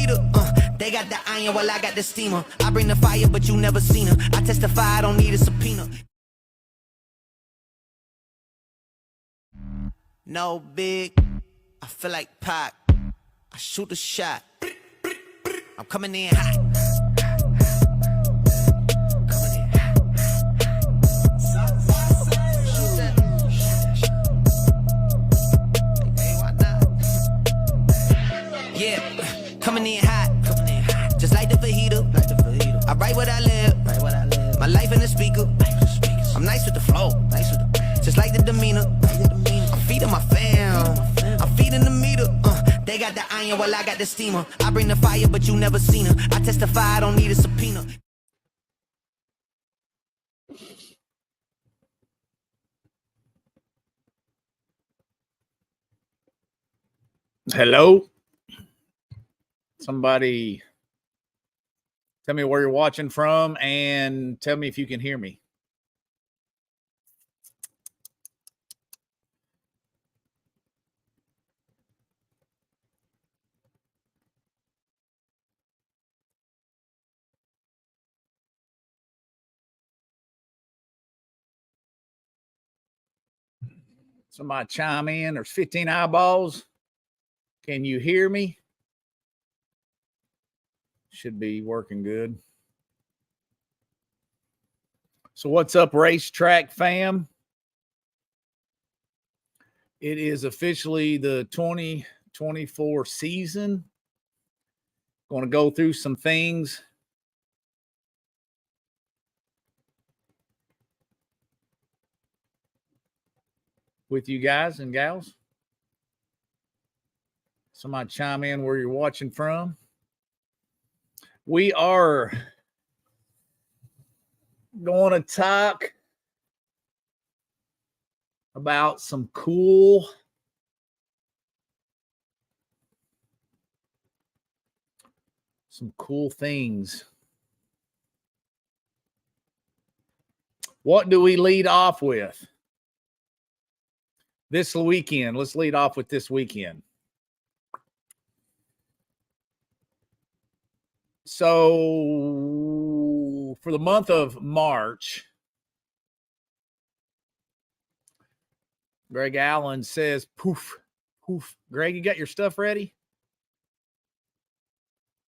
heater. They got the iron while I got the steamer. I bring the fire, but you never seen her. I testify, I don't need a subpoena. No big, I feel like Pac. I shoot a shot. I'm coming in hot. Yeah, coming in hot. Just like the fajita. I write what I live. My life in the speaker. I'm nice with the flow. Just like the demeanor. I'm feeding my fam. I'm feeding the meter. They got the iron while I got the steamer. I bring the fire, but you never seen her. I testify, I don't need a subpoena. Hello? Somebody tell me where you're watching from and tell me if you can hear me. Somebody chime in. There's 15 eyeballs. Can you hear me? Should be working good. So what's up, Racetrack fam? It is officially the 2024 season. Going to go through some things. With you guys and gals. Somebody chime in where you're watching from. We are going to talk about some cool things. What do we lead off with? This weekend. Let's lead off with this weekend. So for the month of March, Greg Allen says, poof, poof. Greg, you got your stuff ready?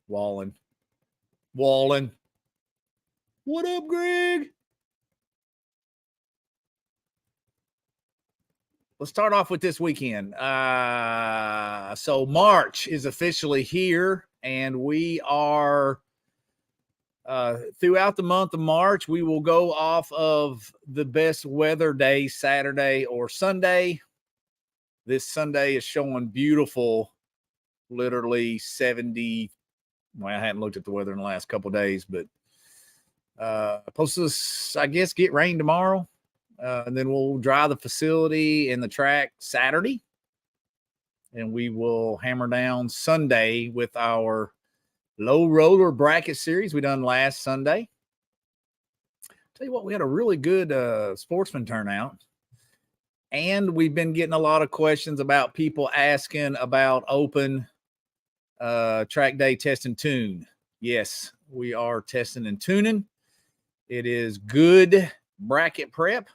Wallen. What up, Greg? Let's start off with this weekend. So March is officially here, and we are throughout the month of March, we will go off of the best weather day, Saturday or Sunday. This Sunday is showing beautiful, literally 70. Well, I hadn't looked at the weather in the last couple of days, but supposed to, I guess, get rain tomorrow. And then we'll dry the facility and the track Saturday. And we will hammer down Sunday with our low roller bracket series we done last Sunday. Tell you what, we had a really good sportsman turnout. And we've been getting a lot of questions about people asking about open track day test and tune. Yes, we are testing and tuning. It is good bracket prep.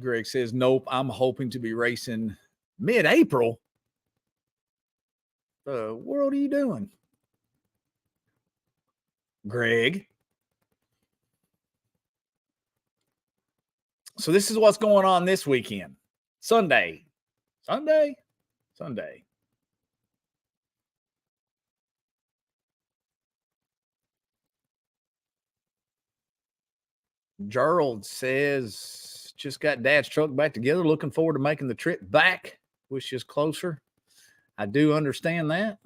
Greg says, nope, I'm hoping to be racing mid-April. The world are you doing, Greg? So this is what's going on this weekend. Sunday. Gerald says, just got Dad's truck back together. Looking forward to making the trip back. Wish is closer. I do understand that.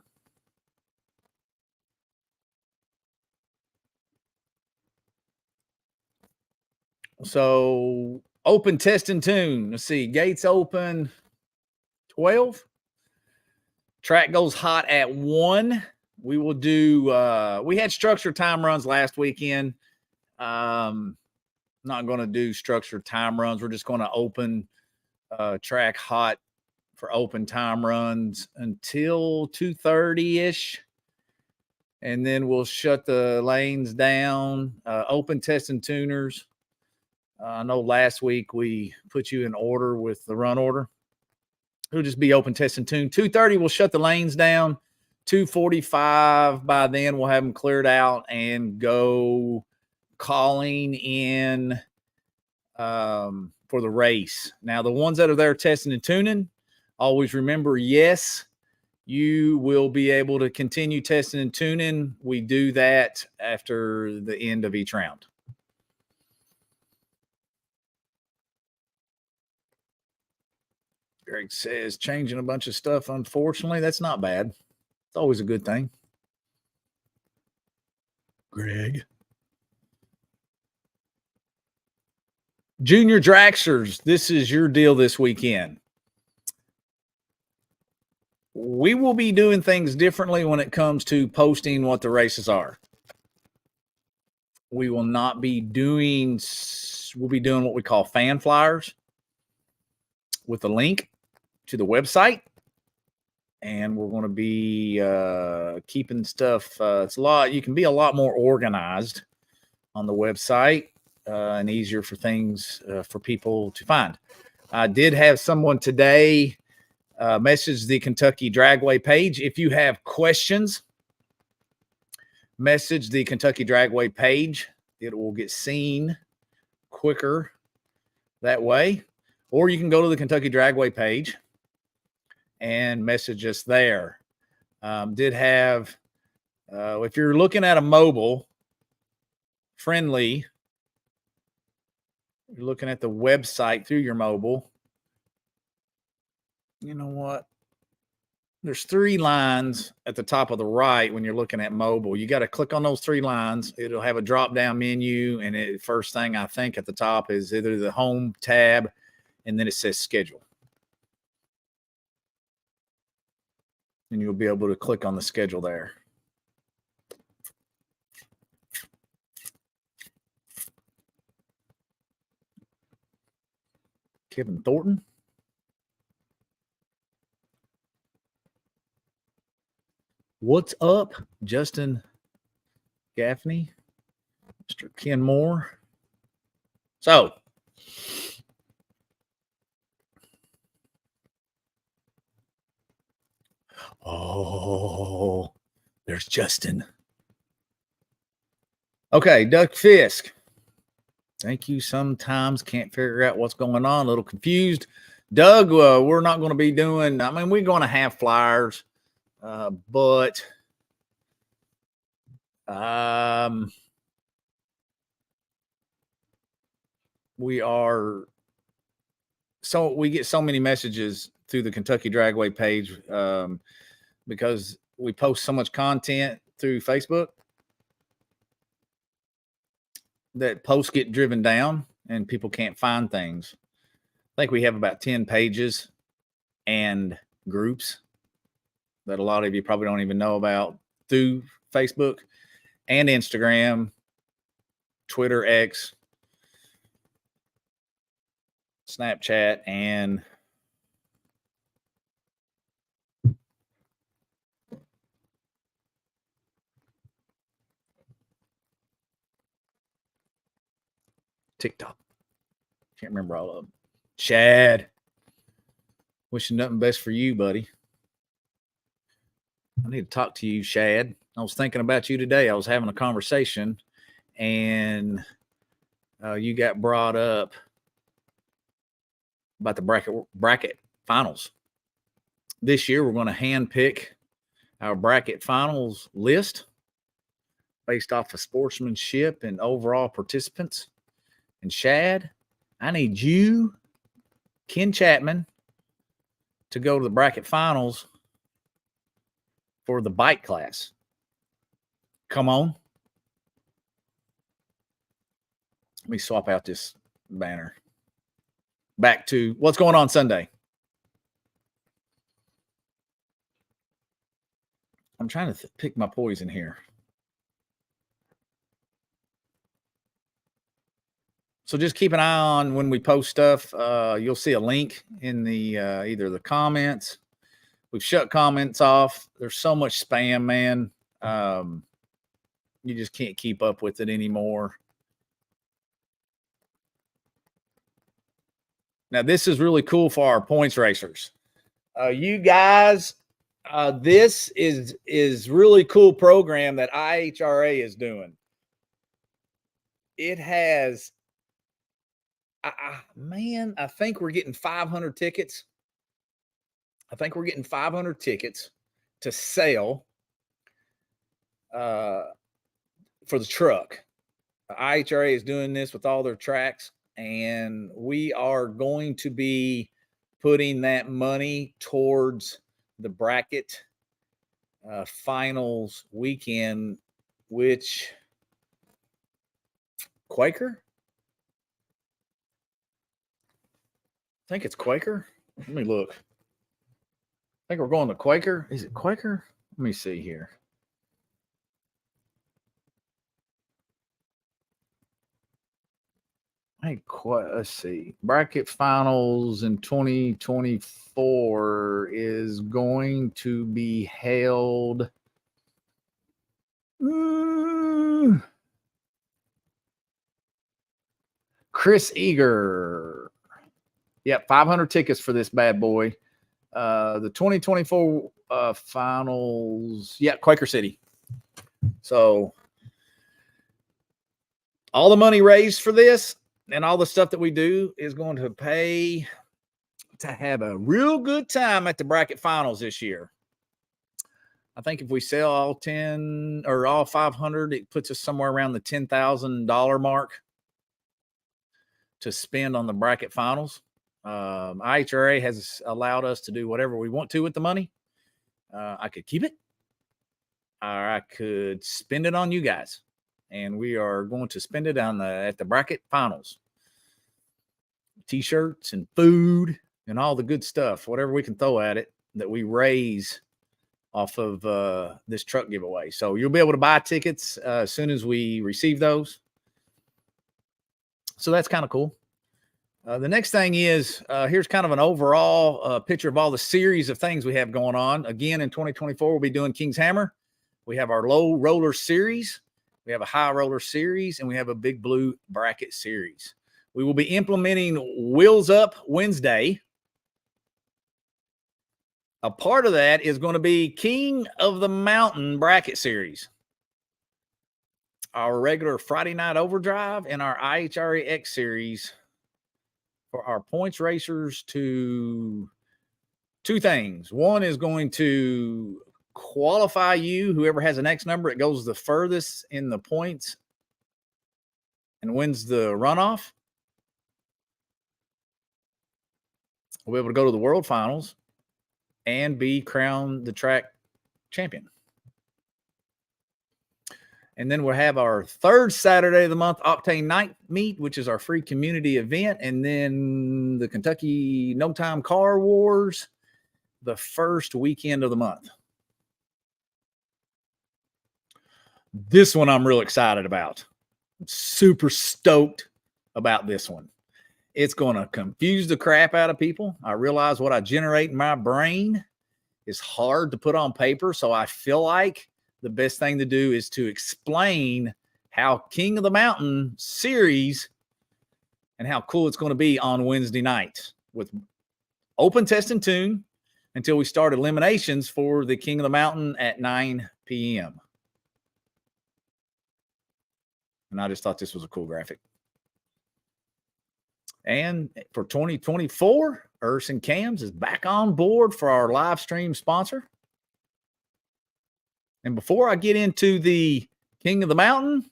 So open test and tune. Let's see. Gates open 12. Track goes hot at 1. We will do we had structured time runs last weekend. Not going to do structured time runs. We're just going to open track hot for open time runs until 2:30-ish. And then we'll shut the lanes down, open testing tuners. I know last week we put you in order with the run order. It'll just be open test and tune. 2:30, we'll shut the lanes down. 2:45, by then we'll have them cleared out and go calling in for the race. Now, the ones that are there testing and tuning, always remember, yes, you will be able to continue testing and tuning. We do that after the end of each round. Greg says changing a bunch of stuff. Unfortunately, that's not bad. It's always a good thing. Greg. Junior Draxers, this is your deal this weekend. We will be doing things differently when it comes to posting what the races are. We will not be doing, we'll be doing what we call fan flyers with a link to the website, and we're going to be keeping stuff. It's a lot. You can be a lot more organized on the website and easier for things for people to find. I did have someone today message the Kentucky Dragway page. If you have questions, message the Kentucky Dragway page. It will get seen quicker that way. Or you can go to the Kentucky Dragway page and message us there. Did have, if you're looking at a mobile friendly, you're looking at the website through your mobile, you know what? There's 3 lines at the top of the right when you're looking at mobile. You got to click on those 3 lines. It'll have a drop-down menu, and first thing I think at the top is either the home tab, and then it says schedule. And you'll be able to click on the schedule there. Kevin Thornton. What's up, Justin Gaffney, Mr. Ken Moore? So, oh, there's Justin. Okay, Duck Fisk. Thank you. Sometimes can't figure out what's going on. A little confused. Doug, we're not going to be doing, I mean, we're going to have flyers, but we get so many messages through the Kentucky Dragway page because we post so much content through Facebook that posts get driven down and people can't find things. I think we have about 10 pages and groups that a lot of you probably don't even know about through Facebook and Instagram, Twitter, X, Snapchat, and TikTok. Can't remember all of them. Shad. Wishing nothing best for you, buddy. I need to talk to you, Shad. I was thinking about you today. I was having a conversation, and you got brought up about the bracket finals. This year, we're going to handpick our bracket finals list based off of sportsmanship and overall participants. And Shad, I need you, Ken Chapman, to go to the bracket finals for the bike class. Come on. Let me swap out this banner. Back to what's going on Sunday. I'm trying to pick my poison here. So just keep an eye on when we post stuff. You'll see a link in the either the comments. We've shut comments off. There's so much spam, man. You just can't keep up with it anymore. Now, this is really cool for our points racers. You guys, this is really cool program that IHRA is doing. It has, man, I think we're getting 500 tickets. I think we're getting 500 tickets to sell for the truck. IHRA is doing this with all their tracks, and we are going to be putting that money towards the bracket finals weekend, which Quaker? I think it's Quaker. Let me look. I think we're going to Quaker. Is it Quaker? Let me see here. Hey, let's see. Bracket finals in 2024 is going to be held. Chris Eager. Yep, 500 tickets for this bad boy. The 2024 finals. Yeah, Quaker City. So all the money raised for this and all the stuff that we do is going to pay to have a real good time at the bracket finals this year. I think if we sell all 10 or all 500, it puts us somewhere around the $10,000 mark to spend on the bracket finals. IHRA has allowed us to do whatever we want to with the money. I could keep it, or I could spend it on you guys. And we are going to spend it on at the bracket finals. T-shirts and food and all the good stuff, whatever we can throw at it that we raise off of this truck giveaway. So you'll be able to buy tickets as soon as we receive those. So that's kind of cool. The next thing is here's kind of an overall picture of all the series of things we have going on. Again, in 2024, we'll be doing King's Hammer. We have our low roller series. We have a high roller series, and we have a big blue bracket series. We will be implementing Wheels Up Wednesday. A part of that is going to be King of the Mountain bracket series. Our regular Friday Night Overdrive and our IHRA X series for our points racers to two things. One is going to qualify you, whoever has an X number, it goes the furthest in the points and wins the runoff. We'll be able to go to the World Finals and be crowned the track champion. And then we'll have our third Saturday of the month, Octane Night Meet, which is our free community event. And then the Kentucky No Time Car Wars, the first weekend of the month. This one I'm real excited about. I'm super stoked about this one. It's going to confuse the crap out of people. I realize what I generate in my brain is hard to put on paper. So I feel like the best thing to do is to explain how King of the Mountain series and how cool it's going to be on Wednesday night with open test and tune until we start eliminations for the King of the Mountain at 9 p.m. And I just thought this was a cool graphic. And for 2024, Urson Cams is back on board for our live stream sponsor. And before I get into the King of the Mountain,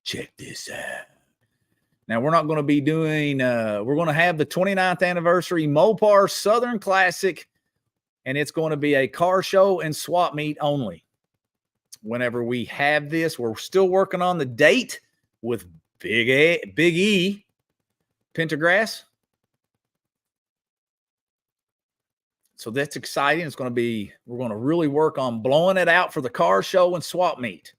check this out. Now, we're not going to be doing, we're going to have the 29th anniversary Mopar Southern Classic, and it's going to be a car show and swap meet only. Whenever we have this, we're still working on the date with Big E, Pentagrass. So that's exciting. It's going to be, we're going to really work on blowing it out for the car show and swap meet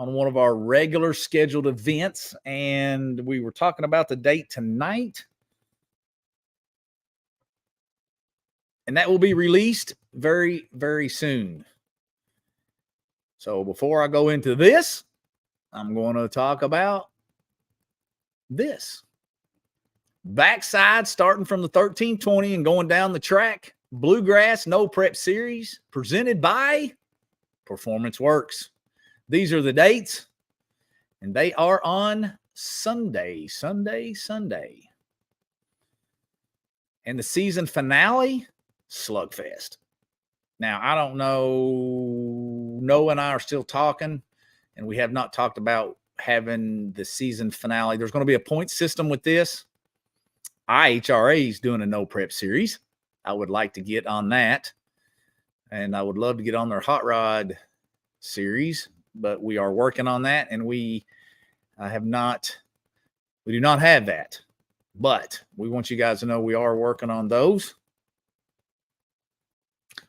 on one of our regular scheduled events, and we were talking about the date tonight. And that will be released very, very soon. So before I go into this, I'm going to talk about this. Backside, starting from the 1320 and going down the track, Bluegrass No Prep Series, presented by Performance Works. These are the dates, and they are on Sunday. And the season finale, Slugfest. Now, I don't know. Noah and I are still talking, and we have not talked about having the season finale. There's going to be a point system with this. IHRA is doing a no prep series. I would like to get on that, and I would love to get on their hot rod series, but we are working on that, and we do not have that, but we want you guys to know we are working on those.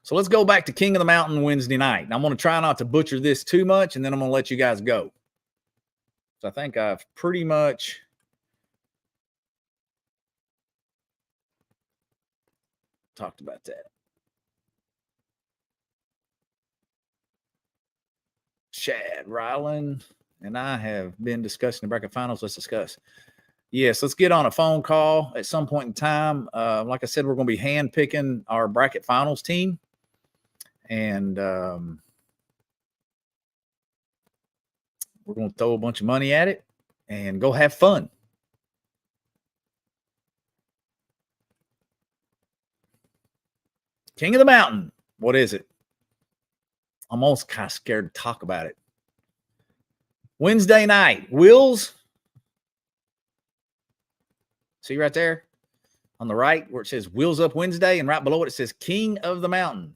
So let's go back to King of the Mountain Wednesday night. And I'm going to try not to butcher this too much, and then I'm going to let you guys go. So I think I've pretty much talked about that. Chad Ryland and I have been discussing the bracket finals. Let's discuss. Yes, let's get on a phone call at some point in time. Like I said, we're going to be hand picking our bracket finals team. And we're going to throw a bunch of money at it and go have fun. King of the Mountain. What is it? I'm almost kind of scared to talk about it. Wednesday night. Wills. See right there on the right where it says Wheels Up Wednesday, and right below it, it says King of the Mountain.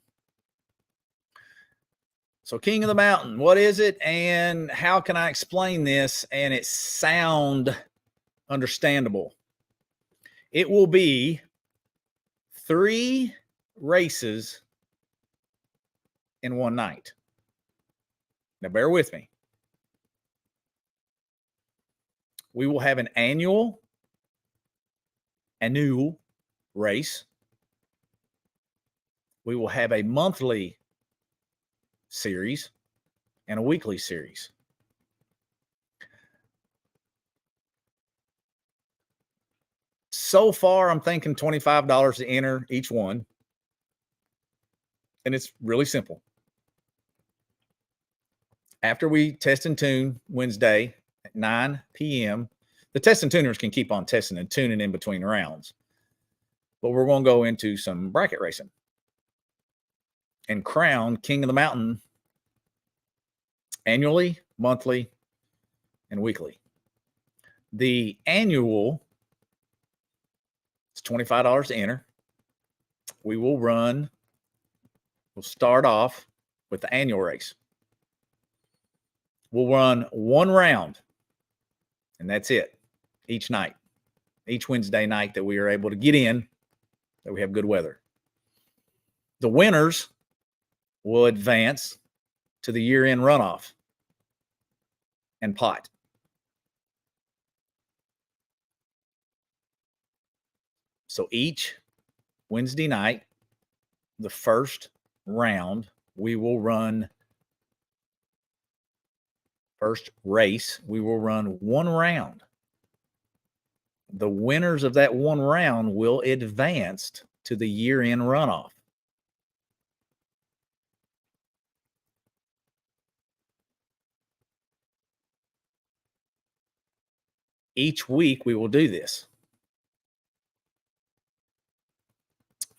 So King of the Mountain, what is it, and how can I explain this and it sound understandable? It will be 3 races in one night. Now bear with me. We will have an annual race. We will have a monthly series and a weekly series. So far, I'm thinking $25 to enter each one. And it's really simple. After we test and tune Wednesday at 9 p.m., the test and tuners can keep on testing and tuning in between rounds. But we're going to go into some bracket racing and crown King of the Mountain annually, monthly, and weekly. The annual is $25 to enter. We'll start off with the annual race. We'll run 1 round, and that's it, each night, each Wednesday night that we are able to get in, that we have good weather. The winners will advance to the year-end runoff and pot. So each Wednesday night, the first round, we will run first race, we will run 1 round. The winners of that 1 round will advance to the year-end runoff. Each week we will do this.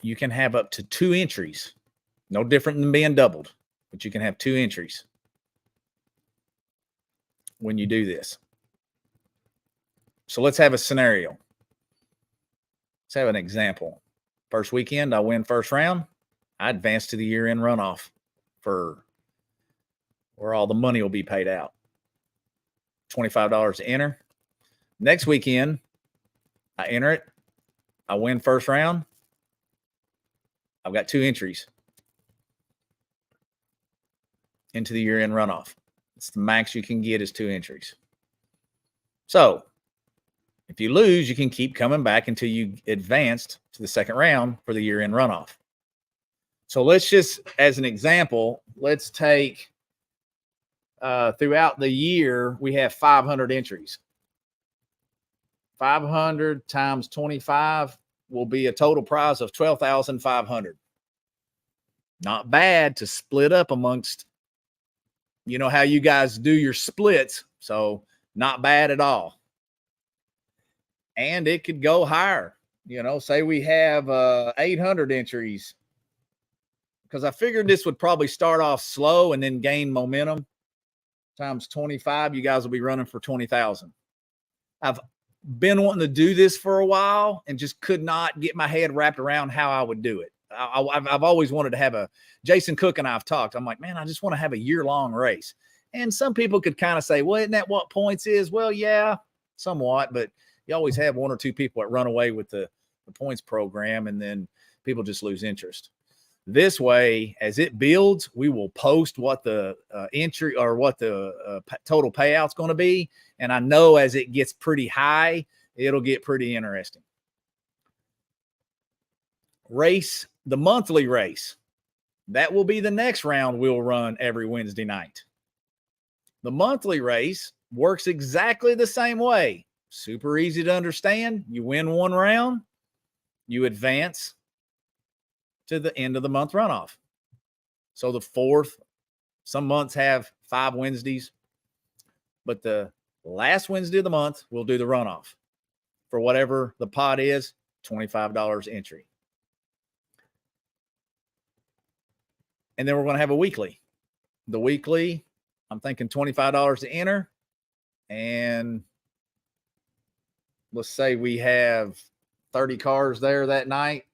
You can have up to 2 entries. No different than being doubled, but you can have 2 entries when you do this. So let's have a scenario. Let's have an example. First weekend, I win first round. I advance to the year-end runoff for where all the money will be paid out. $25 to enter. Next weekend, I enter it. I win first round. I've got 2 entries into the year-end runoff. It's the max you can get is 2 entries. So if you lose, you can keep coming back until you advanced to the second round for the year-end runoff. So let's just, as an example, let's take throughout the year, we have 500 entries. 500 times 25 will be a total prize of $12,500. Not bad to split up amongst, you know how you guys do your splits. So not bad at all. And it could go higher. You know, say we have 800 entries, because I figured this would probably start off slow and then gain momentum. Times 25, you guys will be running for 20,000. I've been wanting to do this for a while and just could not get my head wrapped around how I would do it. I've always wanted to have a, Jason Cook and I've talked. I'm like, man, I just want to have a year-long race. And some people could kind of say, well, isn't that what points is? Well, yeah, somewhat, but you always have 1 or 2 people that run away with the points program, and then people just lose interest. This way, as it builds, we will post what the entry or what the total payout's going to be. And I know as it gets pretty high, it'll get pretty interesting. Race, the monthly race, that will be the next round we'll run every Wednesday night. The monthly race works exactly the same way. Super easy to understand. You win 1 round, you advance to the end of the month runoff. So the 4th, some months have 5 Wednesdays, but the last Wednesday of the month, we'll do the runoff for whatever the pot is, $25 entry. And then we're going to have a weekly. The weekly, I'm thinking $25 to enter. And let's say we have 30 cars there that night.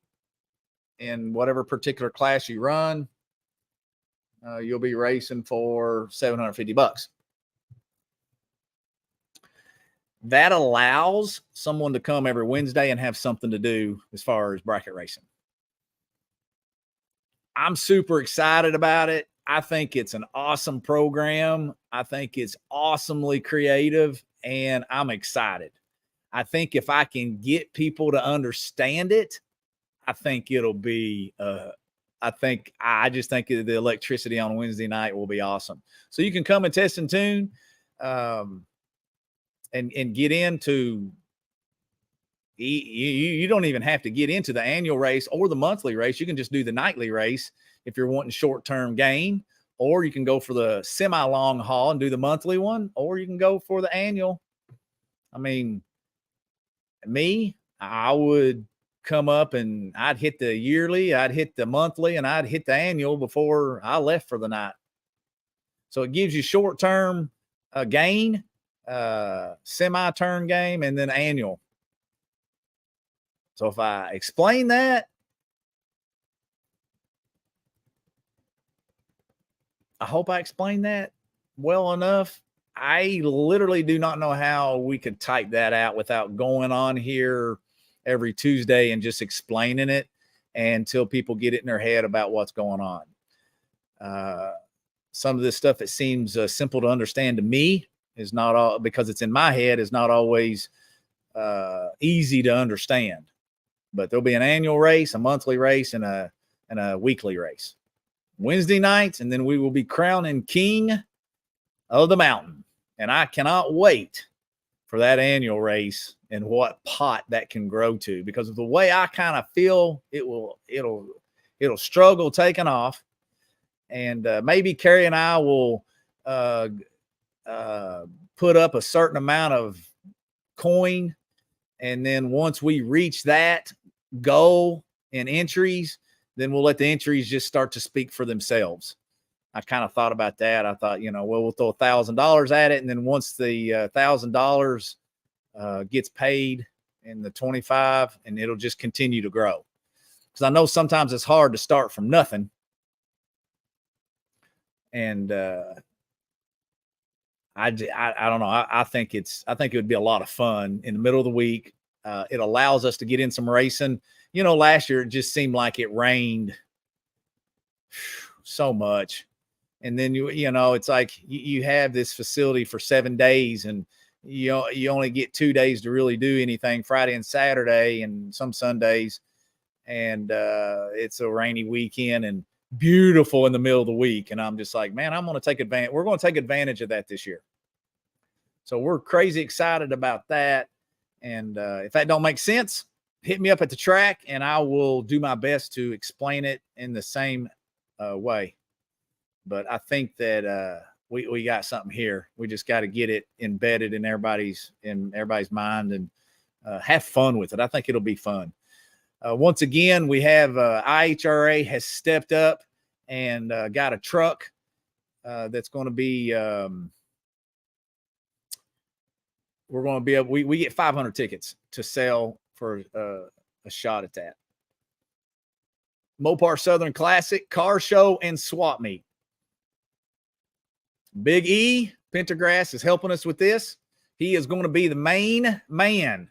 In whatever particular class you run, you'll be racing for $750. That allows someone to come every Wednesday and have something to do as far as bracket racing. I'm super excited about it. I think it's an awesome program. I think it's awesomely creative, and I'm excited. I think if I can get people to understand it, I think it'll be, I just think the electricity on Wednesday night will be awesome. So you can come and test and tune and get into, you don't even have to get into the annual race or the monthly race. You can just do the nightly race if you're wanting short-term gain, or you can go for the semi-long haul and do the monthly one, or you can go for the annual. I mean, I would come up and I'd hit the yearly, I'd hit the monthly, and I'd hit the annual before I left for the night. So it gives you short-term gain, semi-term game, and then annual. So if I explain that, I hope I explained that well enough. I literally do not know how we could type that out without going on here every Tuesday and just explaining it until people get it in their head about what's going on. Some of this stuff that seems simple to understand to me is not all, because it's in my head, is not always easy to understand. But there'll be an annual race, a monthly race, and a weekly race. Wednesday nights, and then we will be crowning King of the Mountain. And I cannot wait for that annual race and what pot that can grow to, because of the way I kind of feel it'll struggle taking off. And maybe Carrie and I will put up a certain amount of coin. And then once we reach that goal in entries, then we'll let the entries just start to speak for themselves. I kind of thought about that. I thought, we'll throw $1,000 at it. And then once the $1,000 gets paid in the 25, and it'll just continue to grow. Because I know sometimes it's hard to start from nothing. And I don't know. I think it would be a lot of fun in the middle of the week. It allows us to get in some racing. Last year it just seemed like it rained so much. And then it's like you have this facility for 7 days, and you only get 2 days to really do anything, Friday and Saturday and some Sundays. And it's a rainy weekend and beautiful in the middle of the week. And I'm just like, man, I'm going to take advantage. We're going to take advantage of that this year. So we're crazy excited about that. And if that don't make sense, hit me up at the track and I will do my best to explain it in the same way. But I think that we got something here. We just got to get it embedded in everybody's mind and have fun with it. I think it'll be fun. Once again, we have IHRA has stepped up and got a truck that's going to be. We're going to be able. We get 500 tickets to sell for a shot at that. Mopar Southern Classic Car Show and Swap Meet. Big E Pentagrass is helping us with this. He is going to be the main man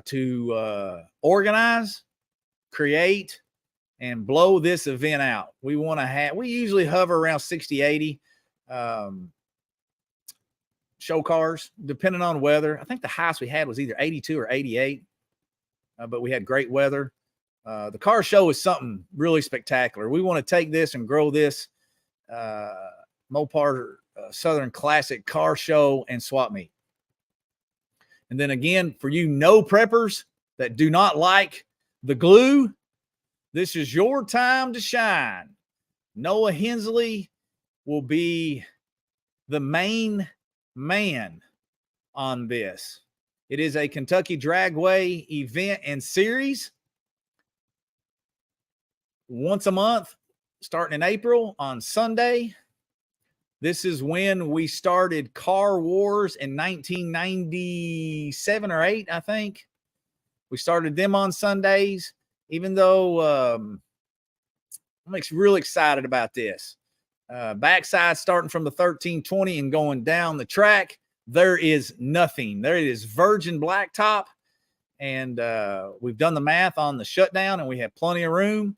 to organize, create, and blow this event out. We usually hover around 60, 80 show cars, depending on weather. I think the highest we had was either 82 or 88, but we had great weather. The car show is something really spectacular. We want to take this and grow this Mopar Southern Classic Car Show and Swap Meet. And then again, for you no preppers that do not like the glue, this is your time to shine. Noah Hensley will be the main man on this. It is a Kentucky Dragway event and series. Once a month, starting in April on Sunday. This is when we started Car Wars in 1997 or 8, I think. We started them on Sundays, even though I'm really excited about this. Backside starting from the 1320 and going down the track, there is nothing. There is virgin blacktop, and we've done the math on the shutdown, and we have plenty of room.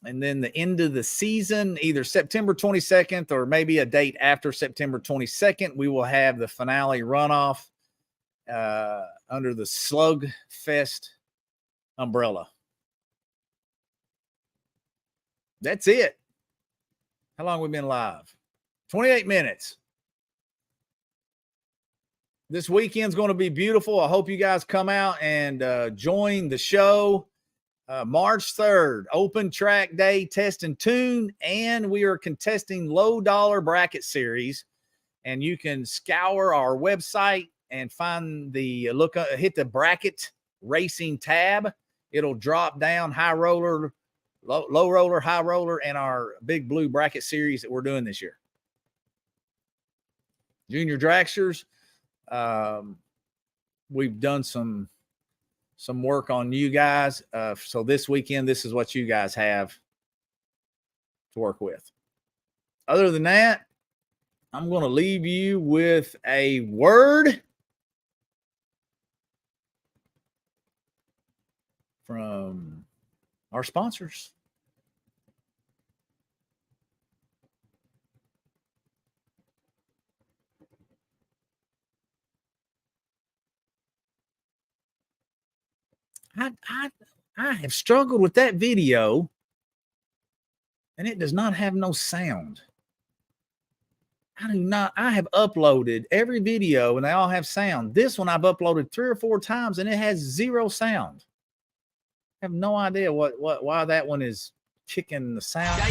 And then the end of the season, either September 22nd or maybe a date after September 22nd, we will have the finale runoff under the Slugfest umbrella. That's it. How long have we been live? 28 minutes. This weekend's going to be beautiful. I hope you guys come out and join the show. March 3rd, open track day, test and tune, and we are contesting low dollar bracket series. And you can scour our website and find hit the bracket racing tab. It'll drop down high roller, low roller, high roller, and our big blue bracket series that we're doing this year. Junior dragsters, we've done some work on you guys. So this weekend, this is what you guys have to work with. Other than that, I'm going to leave you with a word from our sponsors. I have struggled with that video, and it does not have no sound. I have uploaded every video and they all have sound. This one I've uploaded 3 or 4 times and it has 0 sound. I have no idea why that one is kicking the sound.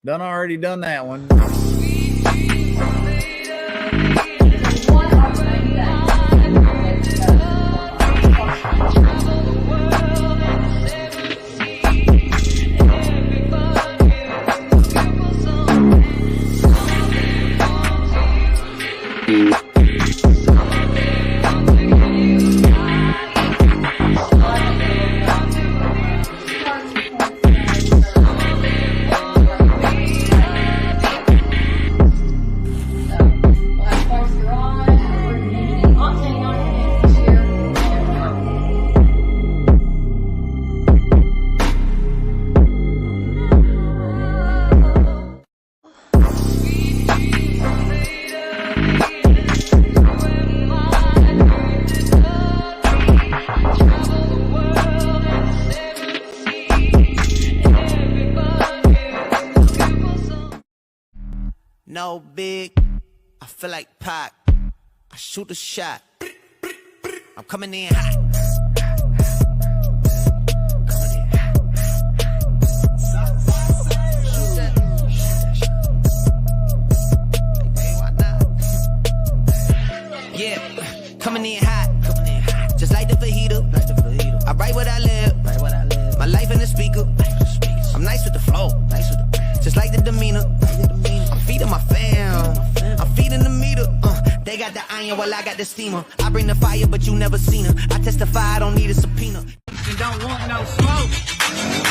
Done already done that one. so big, I feel like Pac. I shoot a shot. I'm coming in hot. Yeah, coming in hot. Just like the fajita. I write what I live. My life in the speaker. I'm nice with the flow. Just like the demeanor. I'm feeding my fam. I'm feeding the meter. They got the iron while I got the steamer. I bring the fire, but you never seen her. I testify, I don't need a subpoena. You don't want no smoke.